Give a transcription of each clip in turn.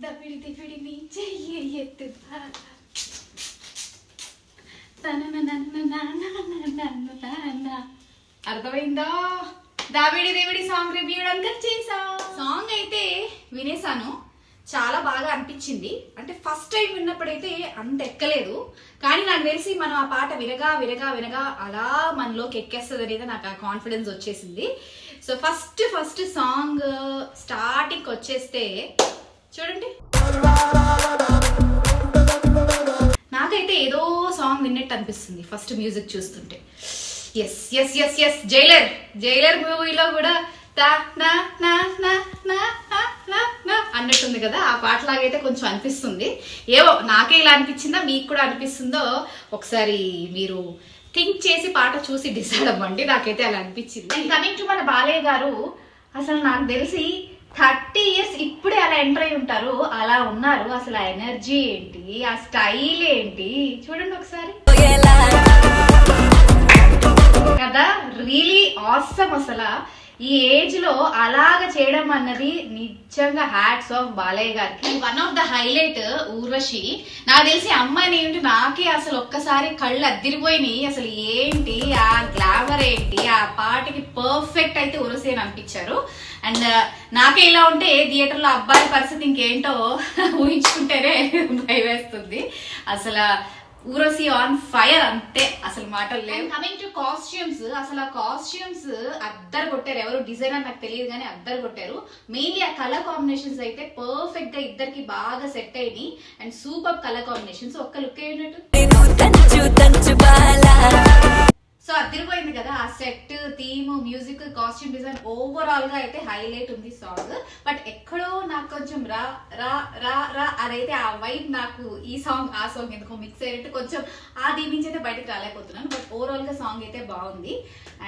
దబిడి దిబిడి నీ చెయ్యి ఎత్తు అర్థమైందా? దావిడి దేవిడి సాంగ్ రివ్యూ చేసా. సాంగ్ అయితే వినేసాను, చాలా బాగా అనిపించింది. అంటే ఫస్ట్ టైం విన్నప్పుడైతే అంత ఎక్కలేదు, కానీ నాకు తెలిసి మనం ఆ పాట వినగా వినగా వినగా అలా మనలోకి ఎక్కేస్తుంది అనేది నాకు ఆ కాన్ఫిడెన్స్ వచ్చేసింది. సో ఫస్ట్ సాంగ్ స్టార్టింగ్ వచ్చేస్తే చూడండి, నాకైతే ఏదో సాంగ్ విన్నట్టు అనిపిస్తుంది ఫస్ట్ మ్యూజిక్ చూస్తుంటే. Yes yes yes yes Jailer మూవీలో కూడా అన్నట్టుంది కదా, ఆ పాటలాగైతే కొంచెం అనిపిస్తుంది. ఏవో నాకే ఇలా అనిపించిందా, మీకు కూడా అనిపిస్తుందో ఒకసారి మీరు థింక్ చేసి పాట చూసి డిసైడ్ అవ్వండి. నాకైతే అలా అనిపించింది. కమింగ్ టు మన బాలయ్య గారు, అసలు నాకు తెలిసి 30 years ఇప్పుడే అలా ఎంటర్ అయి ఉంటారు, అలా ఉన్నారు. అసలు ఆ ఎనర్జీ ఏంటి, ఆ స్టైల్ ఏంటి చూడండి ఒకసారి కదా, రియలీ ఆసమ్. అసలు ఈ ఏజ్ లో అలాగ చేయడం అన్నది నిజంగా హ్యాట్స్ ఆఫ్ బాలయ్య గారికి. One of the highlight Urvashi. నాకు తెలిసి అమ్మాయిని ఏంటి, నాకే అసలు ఒక్కసారి కళ్ళు అద్దిరిపోయినాయి. అసలు ఏంటి ఆ గ్లామర్ ఏంటి, ఆ పాటకి పర్ఫెక్ట్ అయితే ఊర్వశి అని అనిపించారు. అండ్ నాకే ఇలా ఉంటే థియేటర్ లో అబ్బాయి పరిస్థితి ఇంకేంటో ఊహించుకుంటేనే భయం వేస్తుంది. అసలు ఊర్వశి ఆన్ ఫైర్ అంతే, అసలు మాటలు లేవు. కమింగ్ టు కాస్ట్యూమ్స్, అసలు ఆ కాస్ట్యూమ్స్ అద్దరు కొట్టారు. ఎవరు డిజైనర్ నాకు తెలియదు కానీ అద్దరు కొట్టారు. మెయిన్లీ ఆ కలర్ కాంబినేషన్స్ అయితే పర్ఫెక్ట్ గా ఇద్దరికి బాగా సెట్ అయినాయి. And super colour combinations. ఒక్క లుక్ అయినట్టు సో అదిరిపోయింది కదా. ఆ set, theme, music, costume design overall గా అయితే హైలైట్ ఉంది సాంగ్. బట్ ఎక్కడో నాకు కొంచెం రా రా రా రా అదైతే ఆ వైబ్ నాకు ఈ సాంగ్ ఆ సాంగ్ ఎందుకో మిక్స్ అయ్యేట్టు కొంచెం ఆ దీని నుంచి అయితే బయటకు రాలేకపోతున్నాను. బట్ ఓవరాల్ గా సాంగ్ అయితే బాగుంది.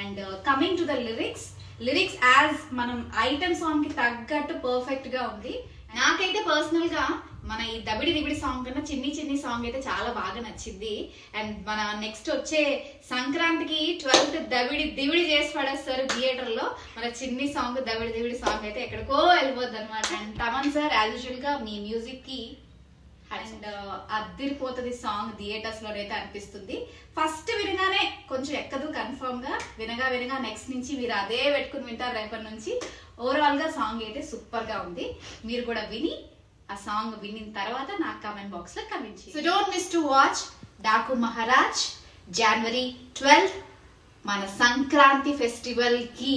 And coming to the lyrics as మనం ఐటమ్ సాంగ్ కి తగ్గట్టు పర్ఫెక్ట్ గా ఉంది. నాకైతే పర్సనల్ గా మన ఈ దబిడి దిబిడి సాంగ్ కన్నా చిన్ని సాంగ్ అయితే చాలా బాగా నచ్చింది. అండ్ మన నెక్స్ట్ వచ్చే సంక్రాంతికి 12th దబిడి దిబిడి చేసి పడేస్తారు థియేటర్ లో. మన చిన్ని సాంగ్ దబిడి దిబిడి సాంగ్ అయితే ఎక్కడికో వెళ్ళిపోద్ది అనమాట. And Thaman sir as usual గా మీ మ్యూజిక్ కి అండ్ అద్దిరిపోతుంది సాంగ్ థియేటర్స్ లో అయితే అనిపిస్తుంది. ఫస్ట్ వినగానే కొంచెం ఎక్కదు కన్ఫర్మ్ గా, వినగా నెక్స్ట్ నుంచి మీరు అదే పెట్టుకుని వింటారు రేపటి నుంచి. ఓవరాల్ గా సాంగ్ అయితే సూపర్ గా ఉంది. మీరు కూడా విని ఆ సాంగ్ వినిన తర్వాత నా కామెంట్ బాక్స్ లో కమెంట్ చేయండి. So don't miss to watch Daaku Maharaj January 12th మన సంక్రాంతి ఫెస్టివల్ కి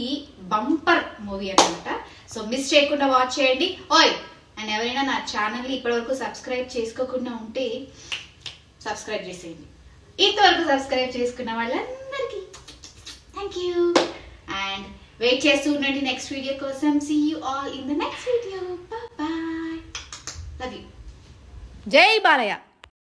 బంపర్ మూవీ అన్నమాట. సో మిస్ చేయకుండా వాచ్ చేయండి. ఓయ్ అండ్ ఎవరైనా నా ఛానల్ ని ఇప్పటివరకు సబ్స్క్రైబ్ చేసుకోకుండా ఉంటే సబ్స్క్రైబ్ చేసేయండి. ఇంతవరకు సబ్స్క్రైబ్ చేసుకున్న వాళ్ళందరికీ థ్యాంక్ యూ. అండ్ వెయిట్ చేస్తూ ఉండండి నెక్స్ట్ వీడియో కోసం. See you all in the next video. Bye. Love you. జై బాలయ్య.